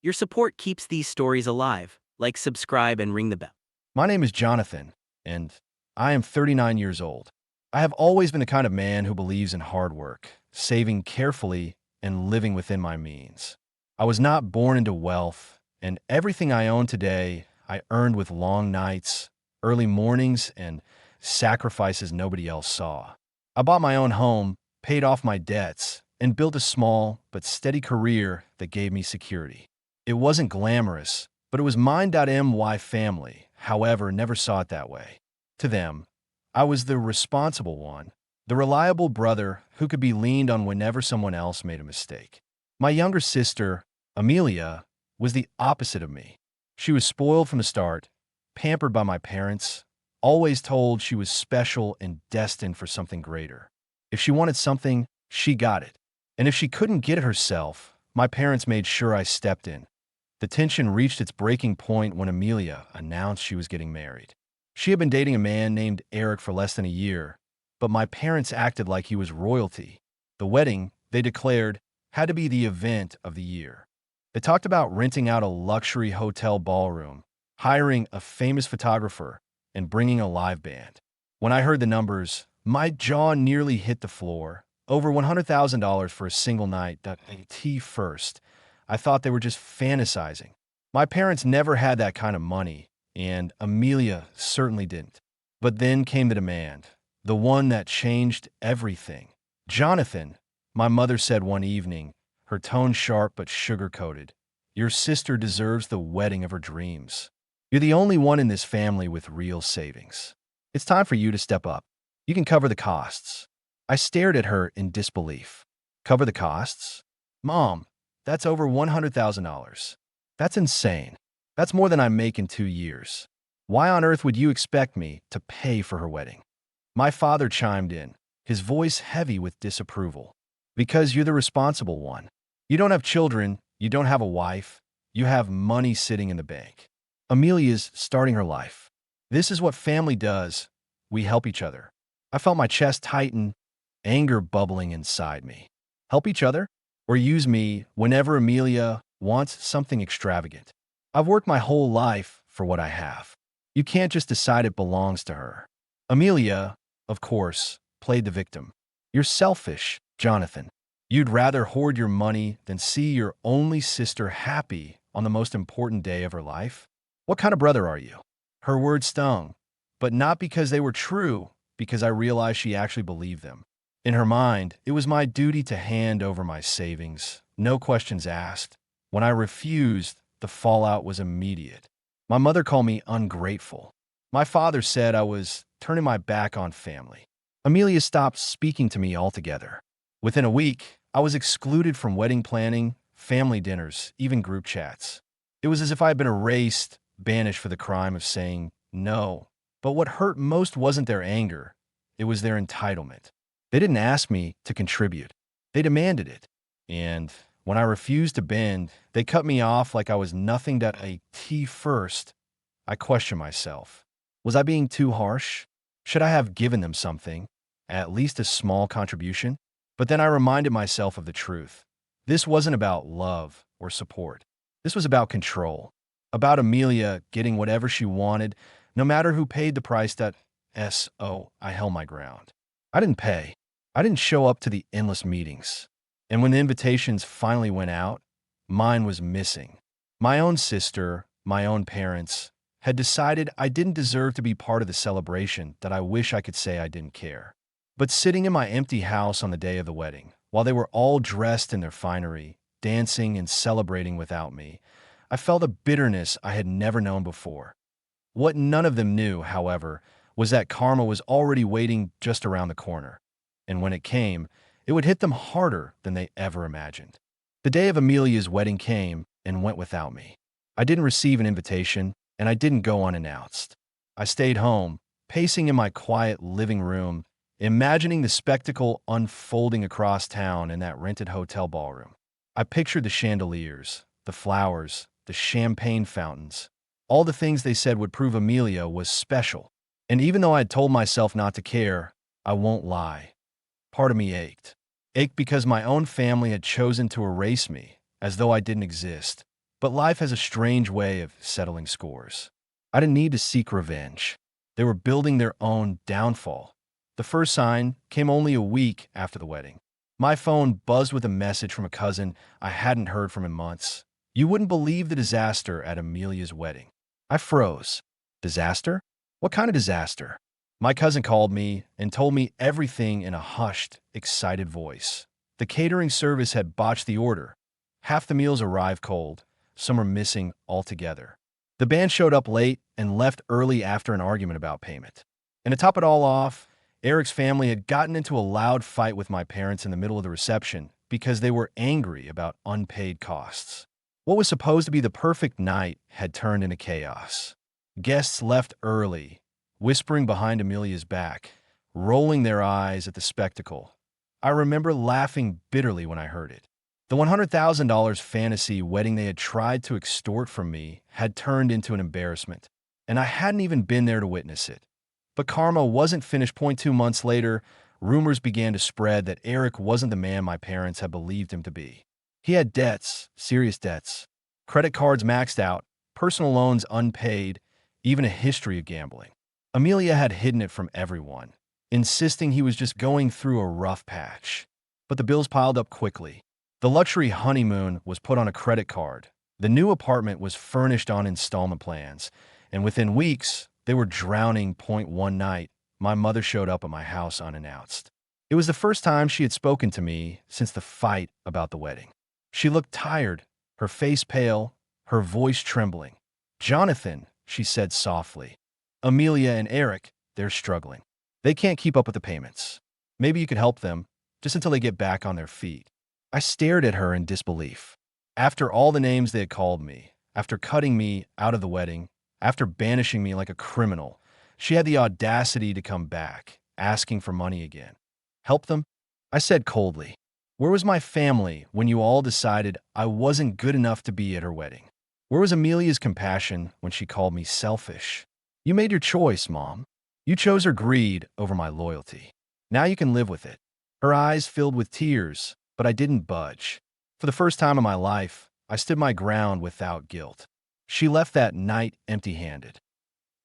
Your support keeps these stories alive. Like, subscribe, and ring the bell. My name is Jonathan, and I am 39 years old. I have always been the kind of man who believes in hard work, saving carefully, and living within my means. I was not born into wealth, and everything I own today I earned with long nights, early mornings, and sacrifices nobody else saw. I bought my own home, paid off my debts, and built a small but steady career that gave me security. It wasn't glamorous, but it was mine.my family, however, never saw it that way. To them, I was the responsible one, the reliable brother who could be leaned on whenever someone else made a mistake. My younger sister, Amelia, was the opposite of me. She was spoiled from the start, pampered by my parents, always told she was special and destined for something greater. If she wanted something, she got it. And if she couldn't get it herself, my parents made sure I stepped in. The tension reached its breaking point when Amelia announced she was getting married. She had been dating a man named Eric for less than a year, but my parents acted like he was royalty. The wedding, they declared, had to be the event of the year. They talked about renting out a luxury hotel ballroom, hiring a famous photographer, and bringing a live band. When I heard the numbers, my jaw nearly hit the floor. Over $100,000 for a single night, that first. I thought they were just fantasizing. My parents never had that kind of money, and Amelia certainly didn't. But then came the demand, the one that changed everything. "Jonathan," my mother said one evening, her tone sharp but sugar-coated, "your sister deserves the wedding of her dreams. You're the only one in this family with real savings. It's time for you to step up. You can cover the costs." I stared at her in disbelief. "Cover the costs? Mom, that's over $100,000. That's insane. That's more than I make in 2 years. Why on earth would you expect me to pay for her wedding?" My father chimed in, his voice heavy with disapproval. "Because you're the responsible one. You don't have children, you don't have a wife, you have money sitting in the bank. Amelia's starting her life. This is what family does. We help each other." I felt my chest tighten, anger bubbling inside me. Help each other? Or use me whenever Amelia wants something extravagant? I've worked my whole life for what I have. You can't just decide it belongs to her. Amelia, of course, played the victim. "You're selfish, Jonathan. You'd rather hoard your money than see your only sister happy on the most important day of her life? What kind of brother are you?" Her words stung, but not because they were true, because I realized she actually believed them. In her mind, it was my duty to hand over my savings, no questions asked. When I refused, the fallout was immediate. My mother called me ungrateful. My father said I was turning my back on family. Amelia stopped speaking to me altogether. Within a week, I was excluded from wedding planning, family dinners, even group chats. It was as if I had been erased, banished for the crime of saying no. But what hurt most wasn't their anger, it was their entitlement. They didn't ask me to contribute. They demanded it. And when I refused to bend, they cut me off like I was nothing but a first. I questioned myself. Was I being too harsh? Should I have given them something, at least a small contribution? But then I reminded myself of the truth. This wasn't about love or support. This was about control. About Amelia getting whatever she wanted, no matter who paid the price. I held my ground. I didn't pay. I didn't show up to the endless meetings. And when the invitations finally went out, mine was missing. My own sister, my own parents, had decided I didn't deserve to be part of the celebration that I wish I could say I didn't care. But sitting in my empty house on the day of the wedding, while they were all dressed in their finery, dancing and celebrating without me, I felt a bitterness I had never known before. What none of them knew, however, was that karma was already waiting just around the corner. And when it came, it would hit them harder than they ever imagined. The day of Amelia's wedding came and went without me. I didn't receive an invitation, and I didn't go unannounced. I stayed home, pacing in my quiet living room, imagining the spectacle unfolding across town in that rented hotel ballroom. I pictured the chandeliers, the flowers, the champagne fountains, all the things they said would prove Amelia was special. And even though I had told myself not to care, I won't lie. Part of me ached. Ached because my own family had chosen to erase me, as though I didn't exist. But life has a strange way of settling scores. I didn't need to seek revenge. They were building their own downfall. The first sign came only a week after the wedding. My phone buzzed with a message from a cousin I hadn't heard from in months. You wouldn't believe the disaster at Amelia's wedding. I froze. Disaster? What kind of disaster? My cousin called me and told me everything in a hushed, excited voice. The catering service had botched the order. Half the meals arrived cold. Some were missing altogether. The band showed up late and left early after an argument about payment. And to top it all off, Eric's family had gotten into a loud fight with my parents in the middle of the reception because they were angry about unpaid costs. What was supposed to be the perfect night had turned into chaos. Guests left early, whispering behind Amelia's back, rolling their eyes at the spectacle. I remember laughing bitterly when I heard it. The $100,000 fantasy wedding they had tried to extort from me had turned into an embarrassment, and I hadn't even been there to witness it. But karma wasn't finished. 2 months later, rumors began to spread that Eric wasn't the man my parents had believed him to be. He had debts, serious debts, credit cards maxed out, personal loans unpaid, even a history of gambling. Amelia had hidden it from everyone, insisting he was just going through a rough patch. But the bills piled up quickly. The luxury honeymoon was put on a credit card. The new apartment was furnished on installment plans, and within weeks, they were drowning. One night, my mother showed up at my house unannounced. It was the first time she had spoken to me since the fight about the wedding. She looked tired, her face pale, her voice trembling. "Jonathan," she said softly, "Amelia and Eric, they're struggling. They can't keep up with the payments. Maybe you could help them, just until they get back on their feet." I stared at her in disbelief. After all the names they had called me, after cutting me out of the wedding, after banishing me like a criminal, she had the audacity to come back, asking for money again. Help them? I said coldly. Where was my family when you all decided I wasn't good enough to be at her wedding? Where was Amelia's compassion when she called me selfish? You made your choice, Mom. You chose her greed over my loyalty. Now you can live with it. Her eyes filled with tears, but I didn't budge. For the first time in my life, I stood my ground without guilt. She left that night empty-handed.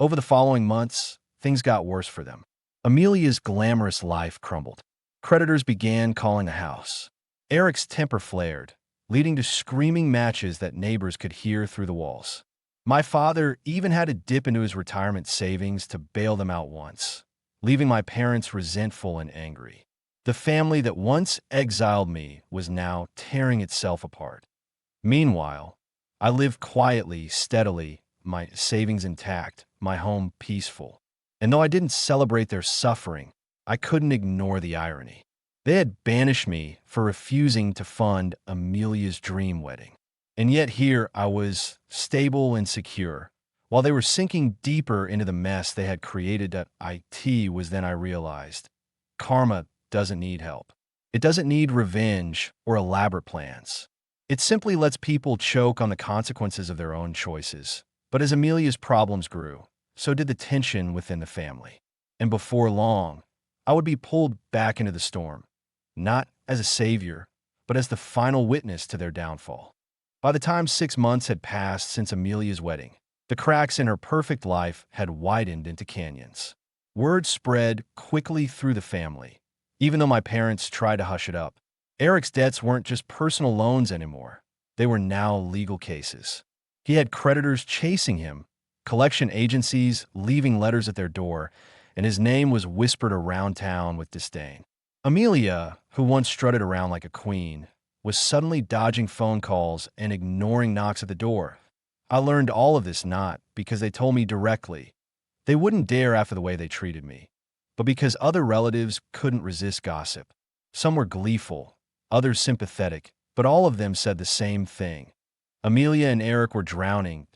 Over the following months, things got worse for them. Amelia's glamorous life crumbled. Creditors began calling the house. Eric's temper flared, leading to screaming matches that neighbors could hear through the walls. My father even had to dip into his retirement savings to bail them out once, leaving my parents resentful and angry. The family that once exiled me was now tearing itself apart. Meanwhile, I lived quietly, steadily, my savings intact, my home peaceful. And though I didn't celebrate their suffering, I couldn't ignore the irony. They had banished me for refusing to fund Amelia's dream wedding. And yet here I was, stable and secure. While they were sinking deeper into the mess they had created at IT was then I realized, karma doesn't need help. It doesn't need revenge or elaborate plans. It simply lets people choke on the consequences of their own choices. But as Amelia's problems grew, so did the tension within the family. And before long, I would be pulled back into the storm, not as a savior, but as the final witness to their downfall. By the time 6 months had passed since Amelia's wedding, the cracks in her perfect life had widened into canyons. Word spread quickly through the family. Even though my parents tried to hush it up, Eric's debts weren't just personal loans anymore. They were now legal cases. He had creditors chasing him, collection agencies leaving letters at their door, and his name was whispered around town with disdain. Amelia, who once strutted around like a queen, was suddenly dodging phone calls and ignoring knocks at the door. I learned all of this not because they told me directly. They wouldn't dare after the way they treated me, but because other relatives couldn't resist gossip. Some were gleeful, others sympathetic, but all of them said the same thing. Amelia and Eric were drowning.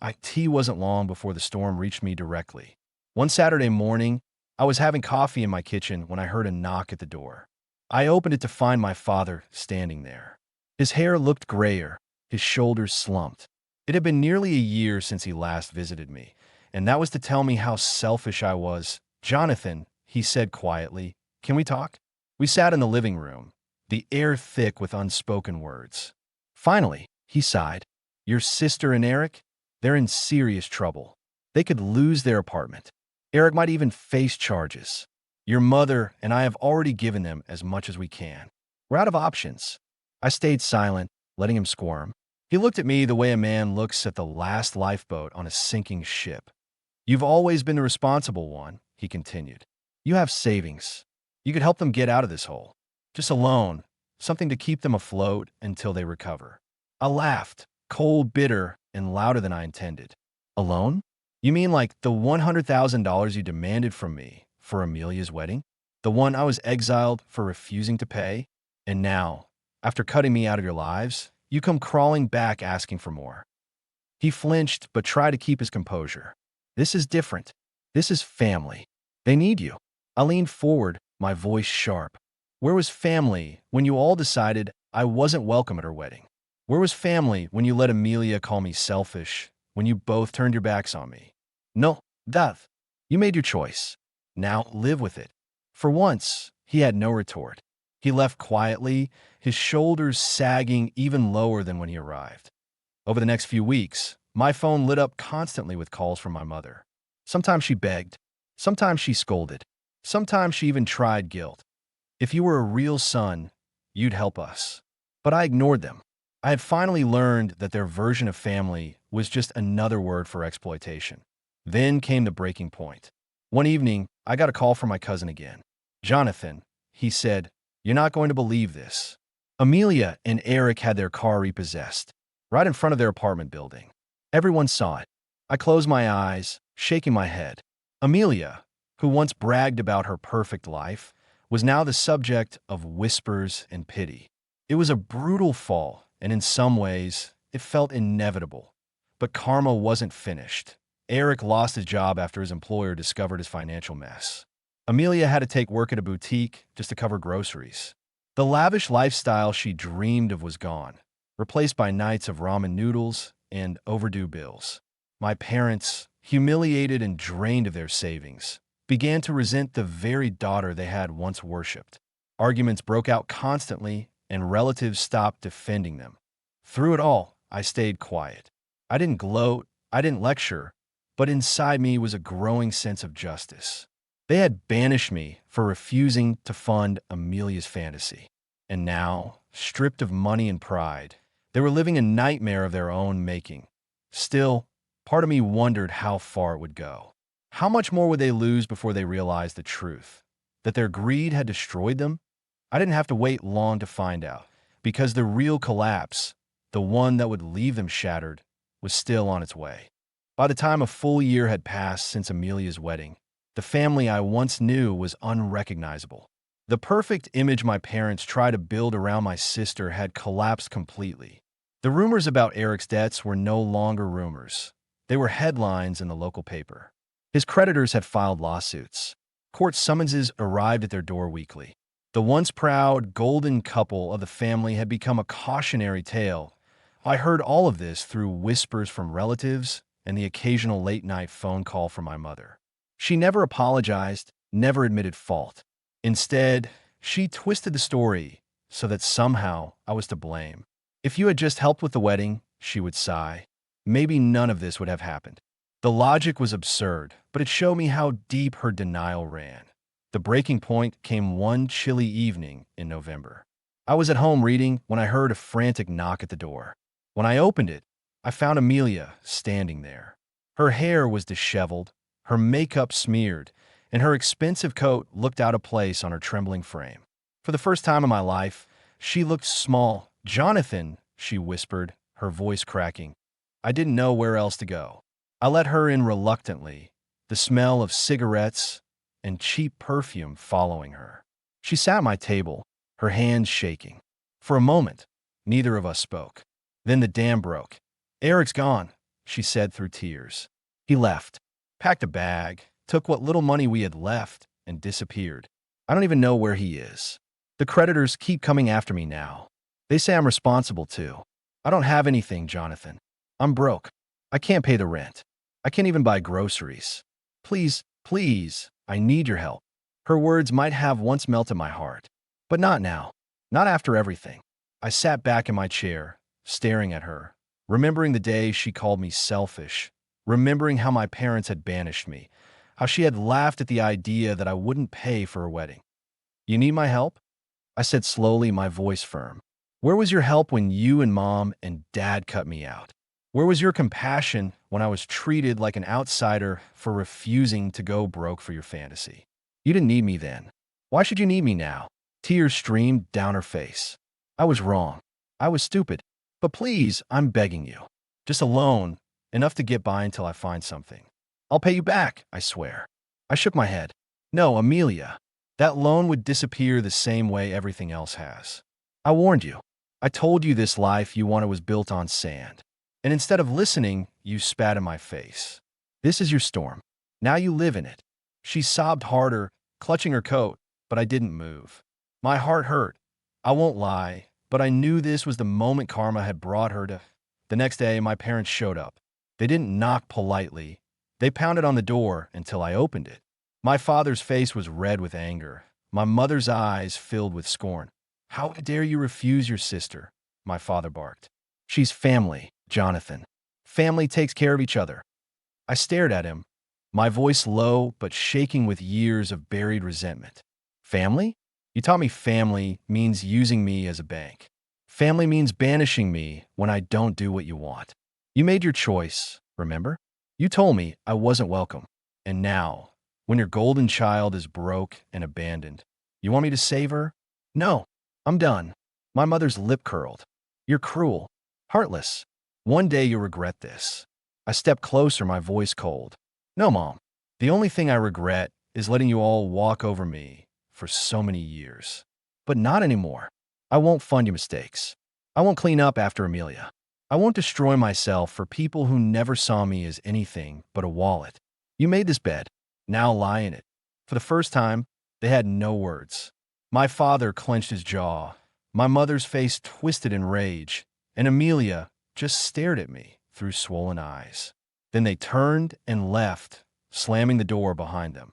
IT wasn't long before the storm reached me directly. One Saturday morning, I was having coffee in my kitchen when I heard a knock at the door. I opened it to find my father standing there. His hair looked grayer, his shoulders slumped. It had been nearly a year since he last visited me, and that was to tell me how selfish I was. "Jonathan," he said quietly, "can we talk?" We sat in the living room, the air thick with unspoken words. Finally, he sighed. Your sister and Eric, they're in serious trouble. They could lose their apartment. Eric might even face charges. Your mother and I have already given them as much as we can. We're out of options." I stayed silent, letting him squirm. He looked at me the way a man looks at the last lifeboat on a sinking ship. "You've always been the responsible one," he continued. "You have savings. You could help them get out of this hole. Just a loan, something to keep them afloat until they recover." I laughed, cold, bitter, and louder than I intended. "A loan? You mean like the $100,000 you demanded from me for Amelia's wedding? The one I was exiled for refusing to pay? And now, after cutting me out of your lives, you come crawling back asking for more." He flinched but tried to keep his composure. "This is different. This is family. They need you." I leaned forward, my voice sharp. "Where was family when you all decided I wasn't welcome at her wedding? Where was family when you let Amelia call me selfish, when you both turned your backs on me? No, Death. You made your choice. Now live with it." For once, he had no retort. He left quietly, his shoulders sagging even lower than when he arrived. Over the next few weeks, my phone lit up constantly with calls from my mother. Sometimes she begged. Sometimes she scolded. Sometimes she even tried guilt. "If you were a real son, you'd help us." But I ignored them. I had finally learned that their version of family was just another word for exploitation. Then came the breaking point. One evening, I got a call from my cousin again. "Jonathan," he said, "you're not going to believe this. Amelia and Eric had their car repossessed, right in front of their apartment building. Everyone saw it." I closed my eyes, shaking my head. Amelia, who once bragged about her perfect life, was now the subject of whispers and pity. It was a brutal fall, and in some ways, it felt inevitable. But karma wasn't finished. Eric lost his job after his employer discovered his financial mess. Amelia had to take work at a boutique just to cover groceries. The lavish lifestyle she dreamed of was gone, replaced by nights of ramen noodles and overdue bills. My parents, humiliated and drained of their savings, began to resent the very daughter they had once worshipped. Arguments broke out constantly, and relatives stopped defending them. Through it all, I stayed quiet. I didn't gloat, I didn't lecture, but inside me was a growing sense of justice. They had banished me for refusing to fund Amelia's fantasy. And now, stripped of money and pride, they were living a nightmare of their own making. Still, part of me wondered how far it would go. How much more would they lose before they realized the truth? That their greed had destroyed them? I didn't have to wait long to find out, because the real collapse, the one that would leave them shattered, was still on its way. By the time a full year had passed since Amelia's wedding, the family I once knew was unrecognizable. The perfect image my parents tried to build around my sister had collapsed completely. The rumors about Eric's debts were no longer rumors. They were headlines in the local paper. His creditors had filed lawsuits. Court summonses arrived at their door weekly. The once proud, golden couple of the family had become a cautionary tale. I heard all of this through whispers from relatives and the occasional late-night phone call from my mother. She never apologized, never admitted fault. Instead, she twisted the story so that somehow I was to blame. "If you had just helped with the wedding," she would sigh, "maybe none of this would have happened." The logic was absurd, but it showed me how deep her denial ran. The breaking point came one chilly evening in November. I was at home reading when I heard a frantic knock at the door. When I opened it, I found Amelia standing there. Her hair was disheveled, her makeup smeared, and her expensive coat looked out of place on her trembling frame. For the first time in my life, she looked small. "Jonathan," she whispered, her voice cracking. I didn't know where else to go. I let her in reluctantly, the smell of cigarettes and cheap perfume following her. She sat at my table, her hands shaking. For a moment, neither of us spoke. Then the dam broke. "Eric's gone," she said through tears. "He left, packed a bag, took what little money we had left, and disappeared. I don't even know where he is. The creditors keep coming after me now. They say I'm responsible too. I don't have anything, Jonathan. I'm broke. I can't pay the rent. I can't even buy groceries. Please, please, I need your help." Her words might have once melted my heart, but not now. Not after everything. I sat back in my chair, staring at her, remembering the day she called me selfish, remembering how my parents had banished me, how she had laughed at the idea that I wouldn't pay for her wedding. You need my help? I said slowly, my voice firm. Where was your help when you and mom and dad cut me out? Where was your compassion when I was treated like an outsider for refusing to go broke for your fantasy? You didn't need me then. Why should you need me now? Tears streamed down her face. I was wrong. I was stupid. But please, I'm begging you. Just a loan, enough to get by until I find something. I'll pay you back, I swear. I shook my head. No, Amelia. That loan would disappear the same way everything else has. I warned you. I told you this life you wanted was built on sand. And instead of listening, you spat in my face. This is your storm. Now you live in it. She sobbed harder, clutching her coat, but I didn't move. My heart hurt. I won't lie, but I knew this was the moment karma had brought her to. The next day, my parents showed up. They didn't knock politely. They pounded on the door until I opened it. My father's face was red with anger. My mother's eyes filled with scorn. How dare you refuse your sister? My father barked. She's family, Jonathan. Family takes care of each other. I stared at him, my voice low but shaking with years of buried resentment. Family? You taught me family means using me as a bank. Family means banishing me when I don't do what you want. You made your choice, remember? You told me I wasn't welcome. And now, when your golden child is broke and abandoned, you want me to save her? No, I'm done. My mother's lip curled. You're cruel, heartless. One day you'll regret this. I stepped closer, my voice cold. No, Mom. The only thing I regret is letting you all walk over me for so many years. But not anymore. I won't fund your mistakes. I won't clean up after Amelia. I won't destroy myself for people who never saw me as anything but a wallet. You made this bed. Now lie in it. For the first time, they had no words. My father clenched his jaw. My mother's face twisted in rage, and Amelia just stared at me through swollen eyes. Then they turned and left, slamming the door behind them.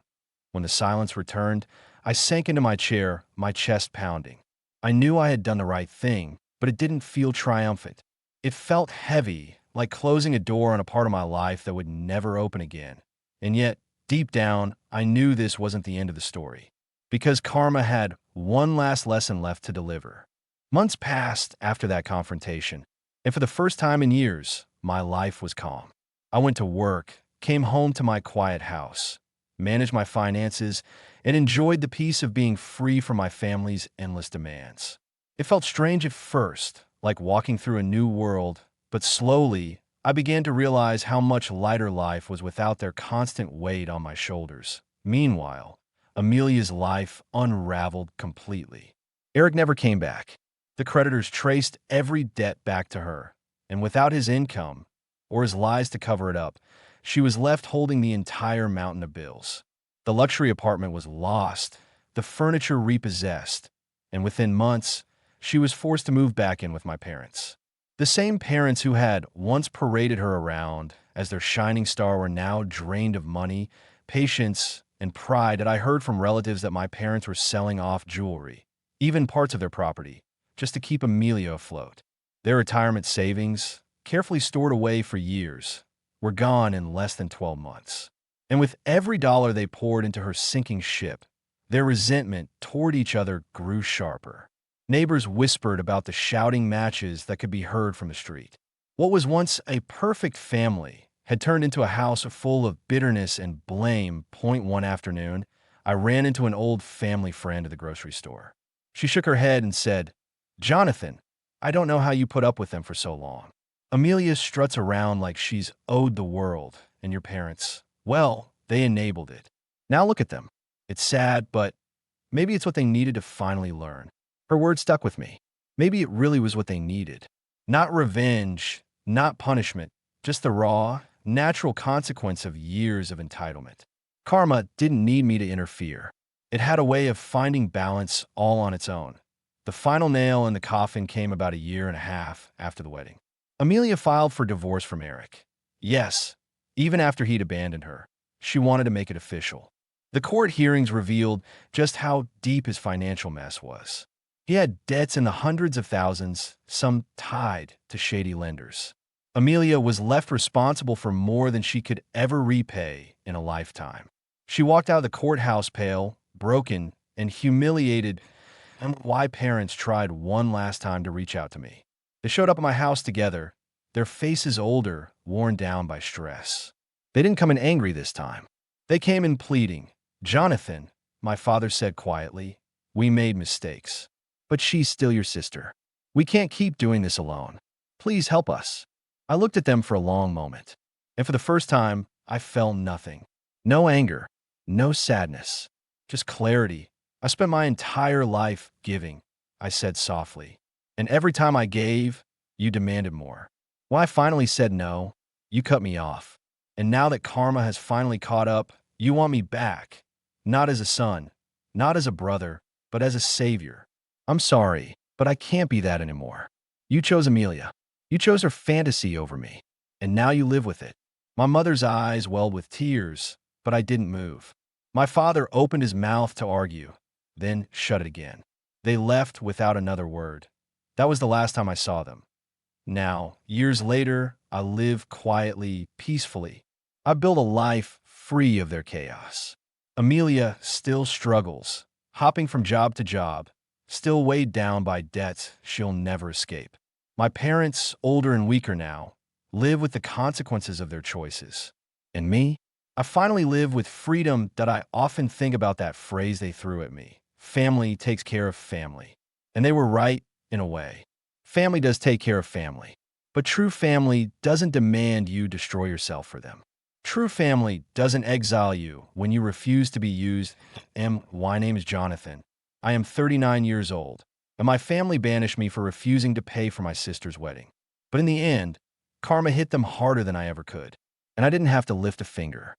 When the silence returned, I sank into my chair, my chest pounding. I knew I had done the right thing, but it didn't feel triumphant. It felt heavy, like closing a door on a part of my life that would never open again. And yet, deep down, I knew this wasn't the end of the story, because karma had one last lesson left to deliver. Months passed after that confrontation, and for the first time in years, my life was calm. I went to work, came home to my quiet house, managed my finances, and enjoyed the peace of being free from my family's endless demands. It felt strange at first, like walking through a new world, but slowly, I began to realize how much lighter life was without their constant weight on my shoulders. Meanwhile, Amelia's life unraveled completely. Eric never came back. The creditors traced every debt back to her, and without his income, or his lies to cover it up, she was left holding the entire mountain of bills. The luxury apartment was lost, the furniture repossessed, and within months, she was forced to move back in with my parents. The same parents who had once paraded her around as their shining star were now drained of money, patience, and pride. That I heard from relatives that my parents were selling off jewelry, even parts of their property, just to keep Amelia afloat. Their retirement savings, carefully stored away for years, were gone in less than 12 months. And with every dollar they poured into her sinking ship, their resentment toward each other grew sharper. Neighbors whispered about the shouting matches that could be heard from the street. What was once a perfect family had turned into a house full of bitterness and blame. One afternoon, I ran into an old family friend at the grocery store. She shook her head and said, "Jonathan, I don't know how you put up with them for so long. Amelia struts around like she's owed the world, and your parents, well, they enabled it. Now look at them. It's sad, but maybe it's what they needed to finally learn." Her words stuck with me. Maybe it really was what they needed. Not revenge, not punishment, just the raw, natural consequence of years of entitlement. Karma didn't need me to interfere. It had a way of finding balance all on its own. The final nail in the coffin came about a year and a half after the wedding. Amelia filed for divorce from Eric. Yes, even after he'd abandoned her, she wanted to make it official. The court hearings revealed just how deep his financial mess was. He had debts in the hundreds of thousands, some tied to shady lenders. Amelia was left responsible for more than she could ever repay in a lifetime. She walked out of the courthouse pale, broken, and humiliated, and why parents tried one last time to reach out to me. They showed up at my house together, their faces older, worn down by stress. They didn't come in angry this time. They came in pleading. "Jonathan," my father said quietly, "we made mistakes. But she's still your sister. We can't keep doing this alone. Please help us." I looked at them for a long moment, and for the first time, I felt nothing. No anger, no sadness, just clarity. "I spent my entire life giving," I said softly. "And every time I gave, you demanded more. When I finally said no, you cut me off. And now that karma has finally caught up, you want me back. Not as a son, not as a brother, but as a savior. I'm sorry, but I can't be that anymore. You chose Amelia. You chose her fantasy over me. And now you live with it." My mother's eyes welled with tears, but I didn't move. My father opened his mouth to argue, then shut it again. They left without another word. That was the last time I saw them. Now, years later, I live quietly, peacefully. I built a life free of their chaos. Amelia still struggles, hopping from job to job, still weighed down by debts she'll never escape. My parents, older and weaker now, live with the consequences of their choices. And me? I finally live with freedom that I often think about that phrase they threw at me. Family takes care of family. And they were right in a way. Family does take care of family. But true family doesn't demand you destroy yourself for them. True family doesn't exile you when you refuse to be used. My name is Jonathan. I am 39 years old, and my family banished me for refusing to pay for my sister's wedding. But in the end, karma hit them harder than I ever could, and I didn't have to lift a finger.